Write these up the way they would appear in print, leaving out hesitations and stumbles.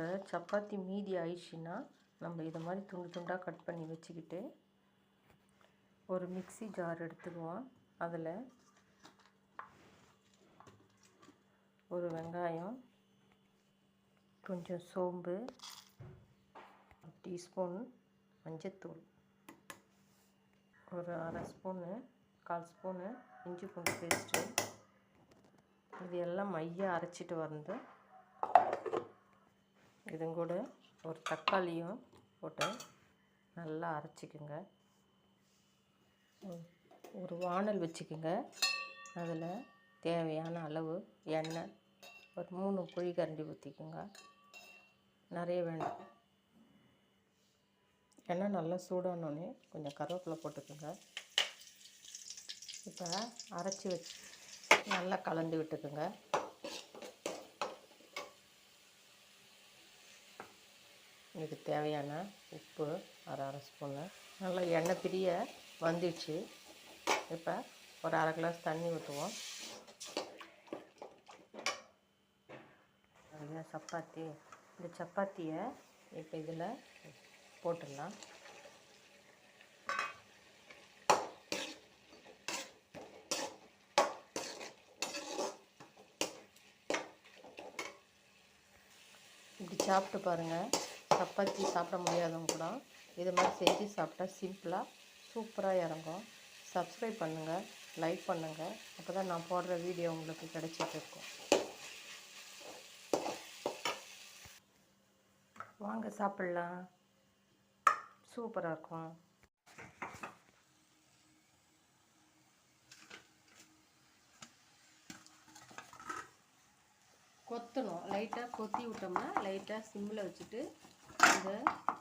இப்போ சப்பாத்தி மீதி ஆயிடுச்சுன்னா நம்ம இதை மாதிரி துண்டு துண்டாக கட் பண்ணி வச்சுக்கிட்டு ஒரு மிக்ஸி ஜார் எடுத்துக்குவோம். அதில் ஒரு வெங்காயம், கொஞ்சம் சோம்பு, 1 டீஸ்பூன் மஞ்சத்தூள், ஒரு 1/2 ஸ்பூனு 1/4 ஸ்பூனு இஞ்சி பூண்டு பேஸ்ட்டு, இது எல்லாம் மையாக அரைச்சிட்டு வந்து இதுங்க கூட ஒரு தக்காளியும் போட்டு நல்லா அரைச்சிக்குங்க. ஒரு வானல் வச்சுக்குங்க. அதில் தேவையான அளவு எண்ணெய் ஒரு 3 குழிக்கரண்டி ஊற்றிக்குங்க. நிறைய வேண்டாம். எண்ணெய் நல்லா சூடானோடனே கொஞ்சம் கருவேப்பிலை போட்டுக்குங்க. இப்போ அரைச்சி வச்சு நல்லா கலந்து விட்டுக்குங்க. இதுக்கு தேவையான உப்பு 1/2 ஸ்பூனு. நல்லா எண்ணெய் பிரிய வந்துடுச்சு. இப்போ ஒரு 1/2 கிளாஸ் தண்ணி ஊற்றுவோம். நிறையா சப்பாத்தி, இந்த சப்பாத்தியை இப்போ இதில் போட்டுடலாம். இப்படி சாப்பிட்டு பாருங்கள். சப்பாத்தி சாப்பிட முடியாதவங்க கூட இது மாதிரி செஞ்சு சாப்பிட்டா சிம்பிளாக சூப்பராக இறங்கும். சப்ஸ்கிரைப் பண்ணுங்கள், லைக் பண்ணுங்கள். அப்போ தான் நான் போடுற வீடியோ உங்களுக்கு கிடைச்சிட்டு இருக்கும். வாங்க சாப்பிட்லாம். சூப்பராக இருக்கும். கொத்தணும். லைட்டாக கொத்தி விட்டோம்னா லைட்டாக சிம்மில் வச்சுட்டு இந்த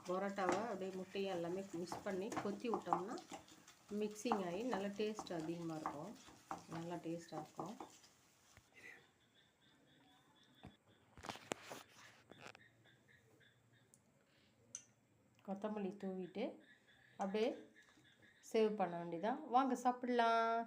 பரோட்டாவை அப்படியே முட்டையை எல்லாமே மிக்ஸ் பண்ணி கொத்தி விட்டோம்னா மிக்சிங் ஆகி நல்லா டேஸ்ட் அதிகமாக இருக்கும். நல்லா டேஸ்ட்டாக இருக்கும். கொத்தமல்லி தூவிட்டு அப்படியே சேவ் பண்ண வேண்டியதான். வாங்க சாப்பிட்லாம்.